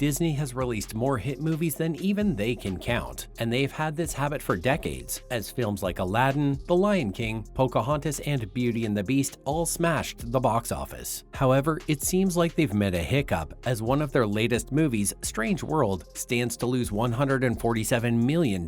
Disney has released more hit movies than even they can count, and they've had this habit for decades, as films like Aladdin, The Lion King, Pocahontas, and Beauty and the Beast all smashed the box office. However, it seems like they've met a hiccup, as one of their latest movies, Strange World, stands to lose $147 million.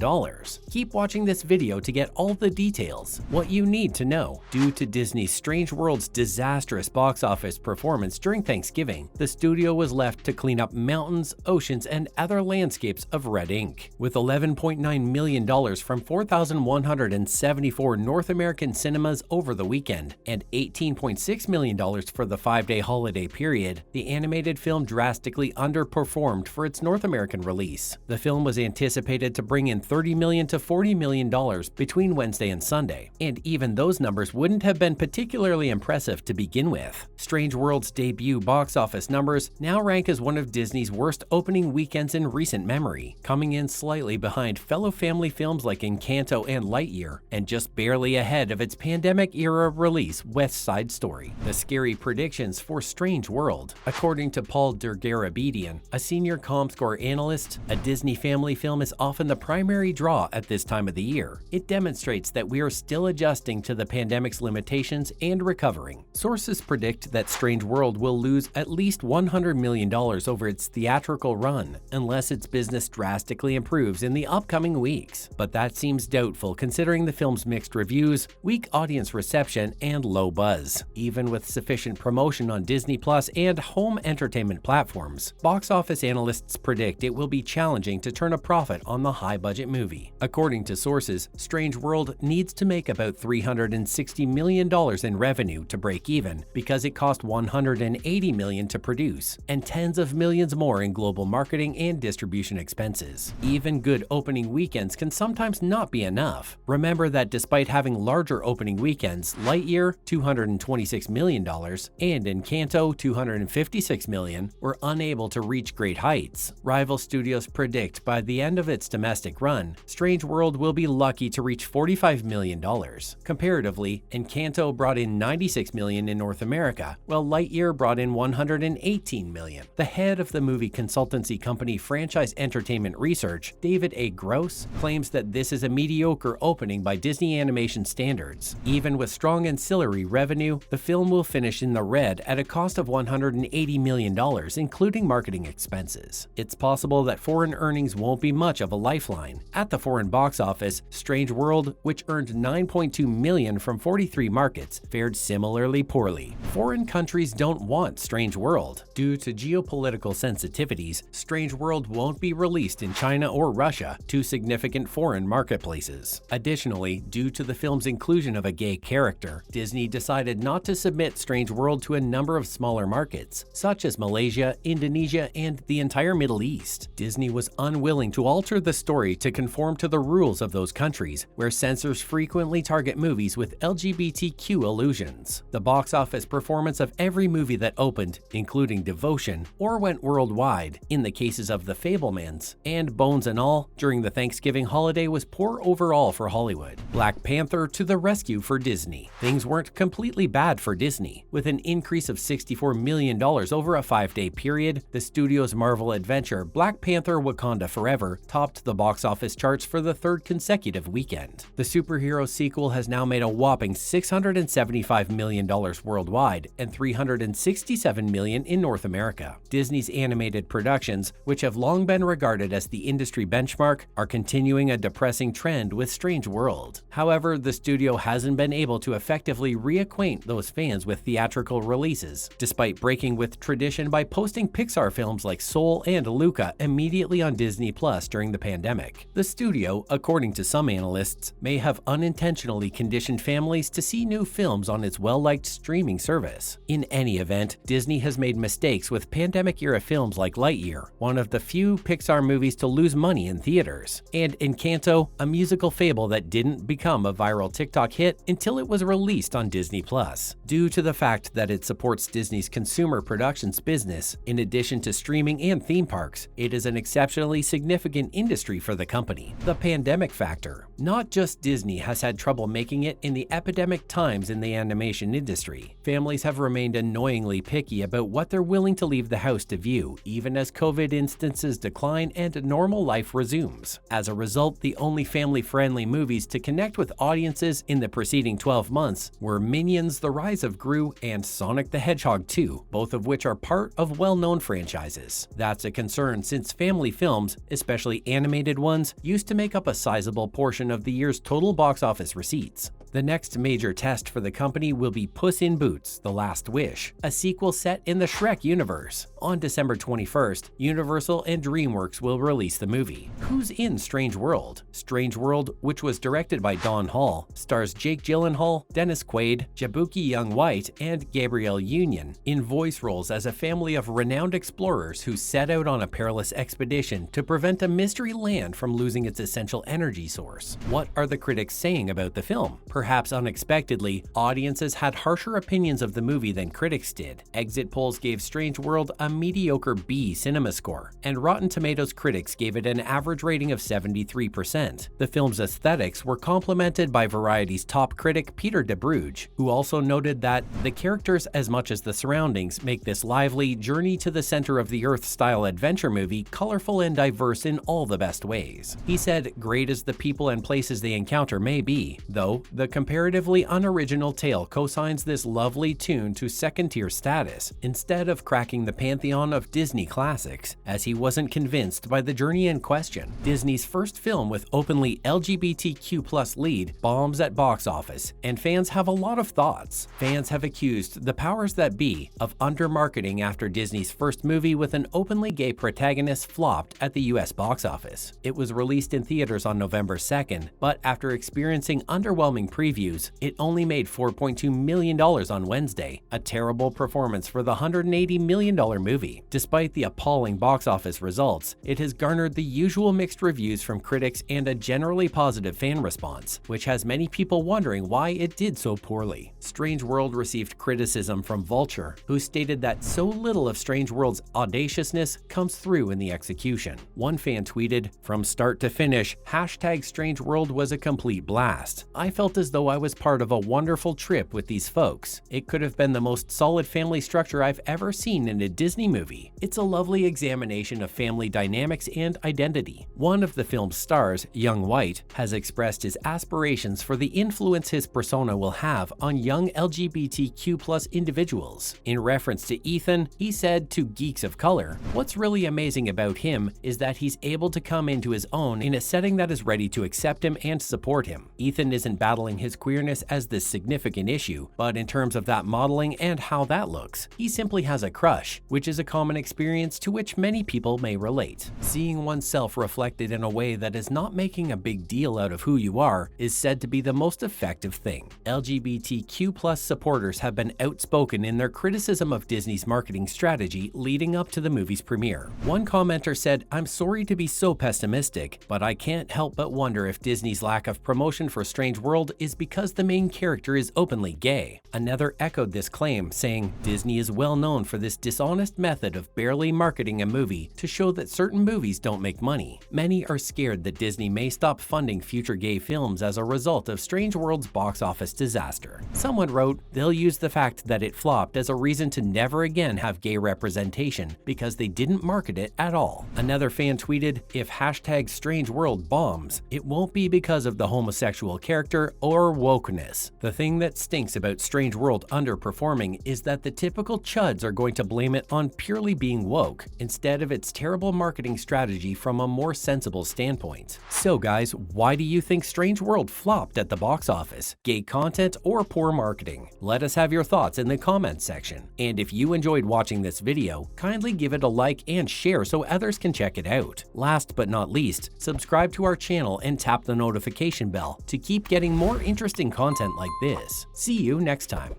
Keep watching this video to get all the details. What you need to know. Due to Disney's Strange World's disastrous box office performance during Thanksgiving, the studio was left to clean up mountains, oceans, and other landscapes of red ink. With $11.9 million from 4,174 North American cinemas over the weekend and $18.6 million for the 5-day holiday period, the animated film drastically underperformed for its North American release. The film was anticipated to bring in $30 million to $40 million between Wednesday and Sunday, and even those numbers wouldn't have been particularly impressive to begin with. Strange World's debut box office numbers now rank as one of Disney's worst opening weekends in recent memory, coming in slightly behind fellow family films like Encanto and Lightyear, and just barely ahead of its pandemic-era release West Side Story. The scary predictions for Strange World. According to Paul Dergarabedian, a senior CinemaScore analyst, a Disney family film is often the primary draw at this time of the year. It demonstrates that we are still adjusting to the pandemic's limitations and recovering. Sources predict that Strange World will lose at least $100 million over its theatrical run, unless its business drastically improves in the upcoming weeks. But that seems doubtful considering the film's mixed reviews, weak audience reception, and low buzz. Even with sufficient promotion on Disney Plus and home entertainment platforms, box office analysts predict it will be challenging to turn a profit on the high-budget movie. According to sources, Strange World needs to make about $360 million in revenue to break even because it cost $180 million to produce, and tens of millions more in global marketing and distribution expenses. Even good opening weekends can sometimes not be enough. Remember that despite having larger opening weekends, Lightyear $226 million and Encanto $256 million were unable to reach great heights. Rival studios predict by the end of its domestic run, Strange World will be lucky to reach $45 million. Comparatively, Encanto brought in $96 million in North America, while Lightyear brought in $118 million. The head of the movie consultancy company Franchise Entertainment Research, David A. Gross, claims that this is a mediocre opening by Disney animation standards. Even with strong ancillary revenue, the film will finish in the red at a cost of $180 million, including marketing expenses. It's possible that foreign earnings won't be much of a lifeline. At the foreign box office, Strange World, which earned $9.2 million from 43 markets, fared similarly poorly. Foreign countries don't want Strange World. Due to geopolitical sensitivities, Strange World won't be released in China or Russia, two significant foreign marketplaces. Additionally, due to the film's inclusion of a gay character, Disney decided not to submit Strange World to a number of smaller markets, such as Malaysia, Indonesia, and the entire Middle East. Disney was unwilling to alter the story to conform to the rules of those countries, where censors frequently target movies with LGBTQ allusions. The box office performance of every movie that opened, including Devotion, or went worldwide, in the cases of The Fabelmans, and Bones and All, during the Thanksgiving holiday was poor overall for Hollywood. Black Panther to the rescue for Disney. Things weren't completely bad for Disney. With an increase of $64 million over a 5-day period, the studio's Marvel adventure Black Panther: Wakanda Forever topped the box office charts for the third consecutive weekend. The superhero sequel has now made a whopping $675 million worldwide and $367 million in North America. Disney's animated productions, which have long been regarded as the industry benchmark, are continuing a depressing trend with Strange World. However, the studio hasn't been able to effectively reacquaint those fans with theatrical releases, despite breaking with tradition by posting Pixar films like Soul and Luca immediately on Disney Plus during the pandemic. The studio, according to some analysts, may have unintentionally conditioned families to see new films on its well-liked streaming service. In any event, Disney has made mistakes with pandemic-era films like Lightyear, one of the few Pixar movies to lose money in theaters, and Encanto, a musical fable that didn't become a viral TikTok hit until it was released on Disney Plus. Due to the fact that it supports Disney's consumer productions business, in addition to streaming and theme parks, it is an exceptionally significant industry for the company. The pandemic factor. Not just Disney has had trouble making it in the epidemic times in the animation industry. Families have remained annoyingly picky about what they're willing to leave the house to view, even even as COVID instances decline and normal life resumes. As a result, the only family-friendly movies to connect with audiences in the preceding 12 months were Minions: The Rise of Gru and Sonic the Hedgehog 2, both of which are part of well-known franchises. That's a concern since family films, especially animated ones, used to make up a sizable portion of the year's total box office receipts. The next major test for the company will be Puss in Boots: The Last Wish, a sequel set in the Shrek universe. On December 21st, Universal and DreamWorks will release the movie. Who's in Strange World? Strange World, which was directed by Don Hall, stars Jake Gyllenhaal, Dennis Quaid, Jabuki Young-White, and Gabrielle Union in voice roles as a family of renowned explorers who set out on a perilous expedition to prevent a mystery land from losing its essential energy source. What are the critics saying about the film? Perhaps unexpectedly, audiences had harsher opinions of the movie than critics did. Exit polls gave Strange World a mediocre B CinemaScore, and Rotten Tomatoes critics gave it an average rating of 73%. The film's aesthetics were complimented by Variety's top critic Peter DeBruge, who also noted that the characters as much as the surroundings make this lively, journey to the center of the earth style adventure movie colorful and diverse in all the best ways. He said, "Great as the people and places they encounter may be, though, the comparatively unoriginal tale cosigns this lovely tune to second-tier status, instead of cracking the pantheon of Disney classics, as he wasn't convinced by the journey in question." Disney's first film with openly LGBTQ+ lead bombs at box office, and fans have a lot of thoughts. Fans have accused the powers that be of undermarketing after Disney's first movie with an openly gay protagonist flopped at the US box office. It was released in theaters on November 2nd, but after experiencing underwhelming previews, it only made $4.2 million on Wednesday, a terrible performance for the $180 million movie. Despite the appalling box office results, it has garnered the usual mixed reviews from critics and a generally positive fan response, which has many people wondering why it did so poorly. Strange World received criticism from Vulture, who stated that so little of Strange World's audaciousness comes through in the execution. One fan tweeted, "From start to finish, #Strange World was a complete blast. I felt as though I was part of a wonderful trip with these folks. It could have been the most solid family structure I've ever seen in a Disney movie. It's a lovely examination of family dynamics and identity." One of the film's stars, Young-White, has expressed his aspirations for the influence his persona will have on young LGBTQ+ individuals. In reference to Ethan, he said to Geeks of Color, "What's really amazing about him is that he's able to come into his own in a setting that is ready to accept him and support him. Ethan isn't battling his queerness as this significant issue, but in terms of that modeling and how that looks, he simply has a crush, which is a common experience to which many people may relate. Seeing oneself reflected in a way that is not making a big deal out of who you are is said to be the most effective thing." LGBTQ+ supporters have been outspoken in their criticism of Disney's marketing strategy leading up to the movie's premiere. One commenter said, "I'm sorry to be so pessimistic, but I can't help but wonder if Disney's lack of promotion for Strange World is because the main character is openly gay." Another echoed this claim, saying, "Disney is well known for this dishonest method of barely marketing a movie to show that certain movies don't make money. Many are scared that Disney may stop funding future gay films as a result of Strange World's box office disaster." Someone wrote, "They'll use the fact that it flopped as a reason to never again have gay representation because they didn't market it at all." Another fan tweeted, "If #Strange World bombs, it won't be because of the homosexual character or wokeness. The thing that stinks about Strange World underperforming is that the typical chuds are going to blame it on purely being woke, instead of its terrible marketing strategy from a more sensible standpoint." So guys, why do you think Strange World flopped at the box office? Gay content or poor marketing? Let us have your thoughts in the comments section. And if you enjoyed watching this video, kindly give it a like and share so others can check it out. Last but not least, subscribe to our channel and tap the notification bell to keep getting more interesting content like this. See you next time.